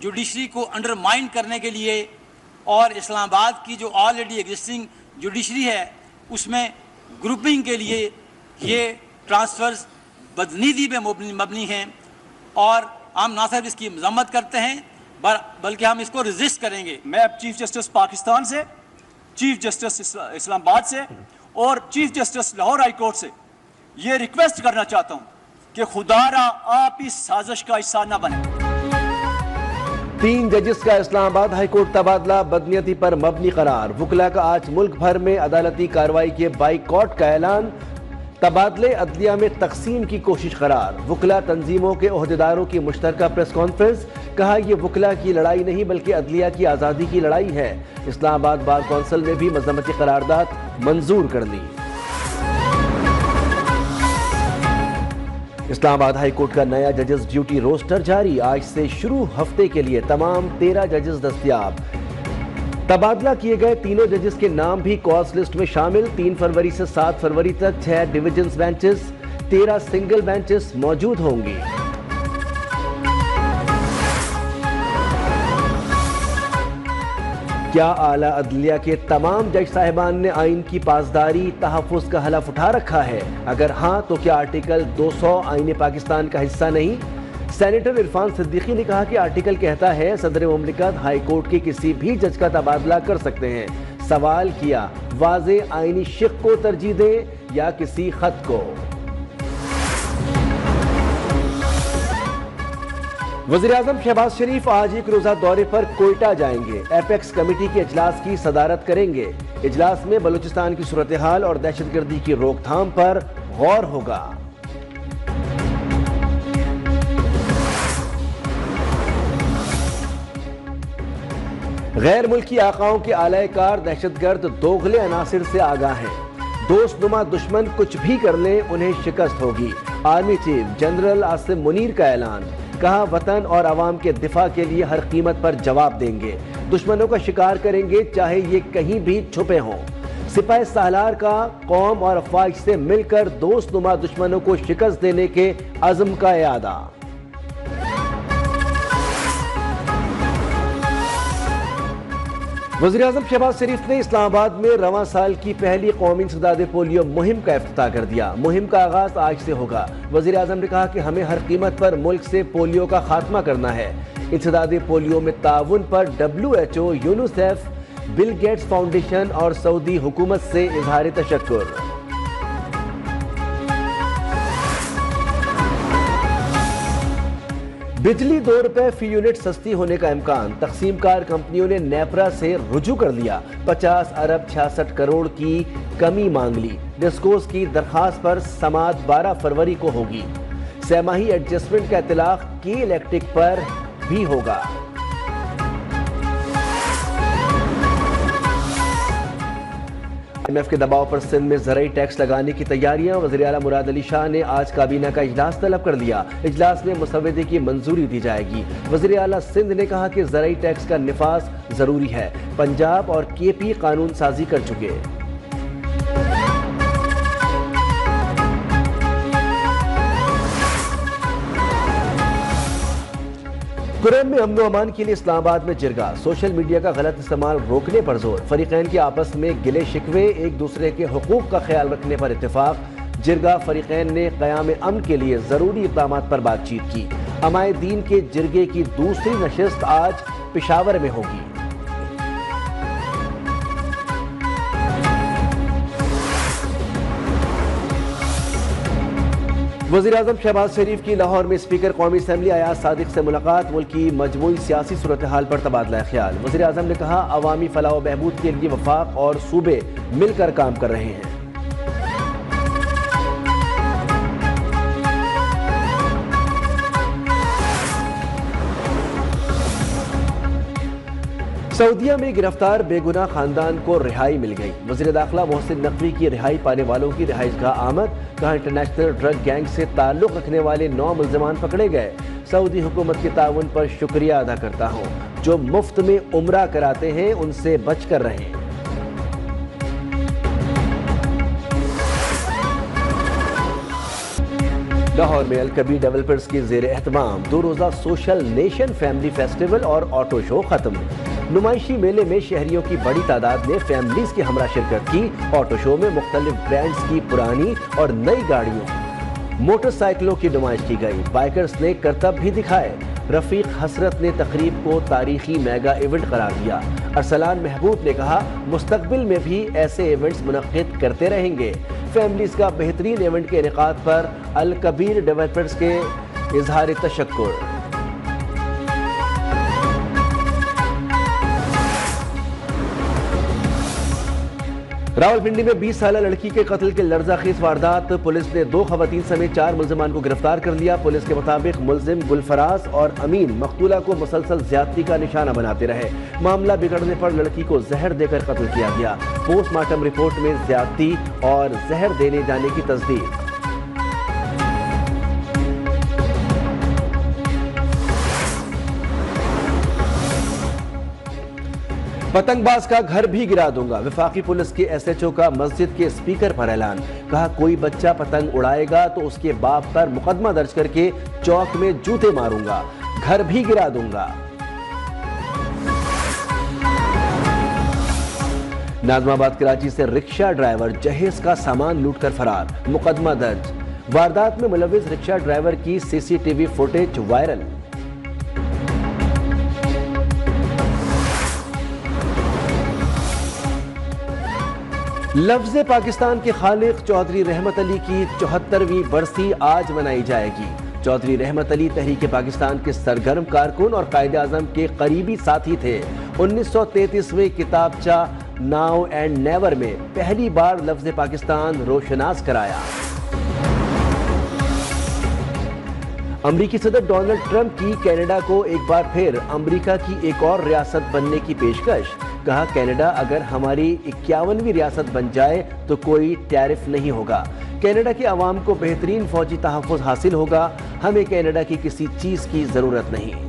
Judiciary को undermine करने के लिए और इस्लामाबाद की जो ऑलरेडी एग्जिस्टिंग जुडिशरी है उसमें ग्रुपिंग के लिए ये ट्रांसफ़र्स बदनीति पे मबनी हैं और हम ना सिर्फ इसकी मजम्मत करते हैं बल्कि हम इसको रजिस्ट करेंगे। मैं अब चीफ जस्टिस पाकिस्तान से, चीफ जस्टिस इस्लामाबाद से और chief justice Lahore high court से ये रिक्वेस्ट करना चाहता हूँ कि खुदारा आप इस साजिश का हिस्सा न बने। 3 जजेस का इस्लामाबाद हाई कोर्ट तबादला बदनीयती पर मबनी करार। वुकला का आज मुल्क भर में अदालती कार्रवाई के बाइकॉट का ऐलान। तबादले अदलिया में तकसीम की कोशिश करार। वुकला तंजीमों के ओहदेदारों की मुश्तरका प्रेस कॉन्फ्रेंस। कहा यह वुकला की लड़ाई नहीं बल्कि अदलिया की आज़ादी की लड़ाई है। इस्लामाबाद बार कौंसिल ने भी मजम्मती करारदाद मंजूर कर ली। इस्लामाबाद हाई कोर्ट का नया जजेस ड्यूटी रोस्टर जारी। आज से शुरू हफ्ते के लिए तमाम 13 जजेस दस्तयाब। तबादला किए गए तीनों जजेस के नाम भी कॉज लिस्ट में शामिल। 3 फरवरी से 7 फरवरी तक 6 डिविजन्स बेंचेस, 13 सिंगल बेंचेस मौजूद होंगी। क्या आला अदलिया के तमाम जज साहिबान ने आइन की पासदारी तहफ़्फ़ुज़ का हलफ उठा रखा है? अगर हाँ तो क्या आर्टिकल 200 आइन पाकिस्तान का हिस्सा नहीं? सेनेटर इरफान सिद्दीकी ने कहा कि आर्टिकल कहता है सदर मुमलिकत हाई कोर्ट के किसी भी जज का तबादला कर सकते हैं। सवाल किया वाज़े आइनी शिक को तरजीह दें या किसी खत को। वज़ीर-ए-आज़म शहबाज शरीफ आज एक रोज़ा दौरे पर कोयटा जाएंगे। एपेक्स कमेटी के इजलास की सदारत करेंगे। इजलास में बलूचिस्तान की सूरत हाल और दहशतगर्दी की रोकथाम पर गौर होगा। गैर मुल्की आकाओं के आलाकार दहशतगर्द दोगले अनासिर से आगाह हैं। दोस्तनुमा दुश्मन कुछ भी कर ले उन्हें शिकस्त होगी। Army chief general Asim Munir का ऐलान। कहा वतन और आवाम के दिफा के लिए हर कीमत पर जवाब देंगे। दुश्मनों का शिकार करेंगे चाहे ये कहीं भी छुपे हों। सिपाही सालार का कौम और अफवाज से मिलकर दोस्तनुमा दुश्मनों को शिकस्त देने के अज़्म का इरादा। वज़ीर-ए-आज़म शहबाज शरीफ ने इस्लामाबाद में रवां साल की पहली कौमी इंसदाद पोलियो मुहिम का इफ्तिताह कर दिया। मुहिम का आगाज आज से होगा। वज़ीर-ए-आज़म ने कहा कि हमें हर कीमत पर मुल्क से पोलियो का खात्मा करना है। इंसदाद पोलियो में ताउन पर WHO, UNICEF, Bill Gates foundation और सऊदी हुकूमत से इजहार तशक्कुर। बिजली 2 रुपए फी यूनिट सस्ती होने का इम्कान। तकसीमकार कंपनियों ने नेपरा से रुजू कर लिया। 50 अरब 66 करोड़ की कमी मांग ली। डिस्कोस की दरखास्त पर समाअत 12 फरवरी को होगी। सहमाही एडजस्टमेंट का इतलाक की इलेक्ट्रिक पर भी होगा। IMF के दबाव पर सिंध में ज़राई टैक्स लगाने की तैयारियां। वज़ीर आला मुराद अली शाह ने आज काबीना का इजलास तलब कर लिया। इजलास में मुसवदे की मंजूरी दी जाएगी। वज़ीर आला सिंध ने कहा कि ज़राई टैक्स का निफाज जरूरी है। पंजाब और KP कानून साजी कर चुके। कुरैन में अमन अमान के लिए इस्लामाबाद में जिरगा। सोशल मीडिया का गलत इस्तेमाल रोकने पर जोर। फरीकैन के आपस में गिले शिकवे, एक दूसरे के हुकूक का ख्याल रखने पर इत्तेफाक। जिरगा फरीकैन ने क़याम अमन के लिए ज़रूरी इक़दामात पर बातचीत की। अमाए दीन के जिरगे की दूसरी नशिस्त आज पेशावर में होगी। वज़ीर-ए-आज़म शहबाज शरीफ की लाहौर में स्पीकर कौमी असम्बली अयाज सादिक से मुलाकात। मुल्क की मजमूई सियासी सूरत हाल पर तबादला ख्याल। वज़ीर-ए-आज़म ने कहा अवामी फलाह व बहबूद के लिए वफाक और सूबे मिलकर काम कर रहे हैं। सऊदीया में गिरफ्तार बेगुनाह खानदान को रिहाई मिल गई। वज़ीर दाखिला मोहसिन नकवी की रिहाई पाने वालों की रिहाइशगाह आमद। कहा इंटरनेशनल ड्रग गैंग से ताल्लुक़ रखने वाले 9 मुल्ज़िमान पकड़े गए। सऊदी हुकूमत के ताउन पर शुक्रिया अदा करता हूँ। जो मुफ्त में उम्रा कराते हैं उनसे बच कर रहें। لاہور میں الکبیر ڈیولپرز کی زیر اہتمام 2 روزہ سوشل نیشن فیملی فیسٹیول اور آٹو شو ختم۔ نمائشی میلے میں شہریوں کی بڑی تعداد نے فیملیز کے ہمراہ شرکت کی۔ آٹو شو میں مختلف برانڈز کی پرانی اور نئی گاڑیوں، موٹر سائیکلوں کی نمائش کی گئی۔ بائکرز نے کرتب بھی دکھائے۔ رفیق حسرت نے تقریب کو تاریخی میگا ایونٹ قرار دیا۔ ارسلان محبوب نے کہا مستقبل میں بھی ایسے ایونٹس منعقد کرتے رہیں گے۔ فیملیز کا بہترین ایونٹ کے انعقاد پر الکبیر ڈیولپرز کے اظہار تشکر۔ راولپنڈی میں 20 سالہ لڑکی کے قتل کے لرزہ خیز واردات، پولیس نے 2 خواتین سمیت 4 ملزمان کو گرفتار کر لیا۔ پولیس کے مطابق ملزم گلفراز اور امین مقتولہ کو مسلسل زیادتی کا نشانہ بناتے رہے۔ معاملہ بگڑنے پر لڑکی کو زہر دے کر قتل کیا گیا۔ پوسٹ مارٹم رپورٹ میں زیادتی اور زہر دینے جانے کی تصدیق۔ پتنگ باز کا گھر بھی گرا دوں گا، وفاقی پولیس کے ایس ایچ او کا مسجد کے اسپیکر پر اعلان۔ کہا کوئی بچہ پتنگ اڑائے گا تو اس کے باپ پر مقدمہ درج کر کے چوک میں جوتے ماروں گا، گھر بھی گرا دوں گا۔ ناظم آباد کراچی سے رکشہ ڈرائیور جہیز کا سامان لوٹ کر فرار، مقدمہ درج۔ واردات میں ملوث رکشہ ڈرائیور کی C C T V footage viral. لفظ پاکستان کے خالق چودھری رحمت علی کی 74ویں برسی آج منائی جائے گی۔ چودھری رحمت علی تحریک پاکستان کے سرگرم کارکن اور قائد اعظم کے قریبی ساتھی تھے۔ 1933 کتابچہ ناؤ اینڈ نیور میں پہلی بار لفظ پاکستان روشناس کرایا۔ امریکی صدر ڈونلڈ ٹرمپ کی کینیڈا کو ایک بار پھر امریکہ کی ایک اور ریاست بننے کی پیشکش۔ کہا کینیڈا اگر ہماری 51ویں ریاست بن جائے تو کوئی ٹیرف نہیں ہوگا۔ کینیڈا کے عوام کو بہترین فوجی تحفظ حاصل ہوگا، ہمیں کینیڈا کی کسی چیز کی ضرورت نہیں۔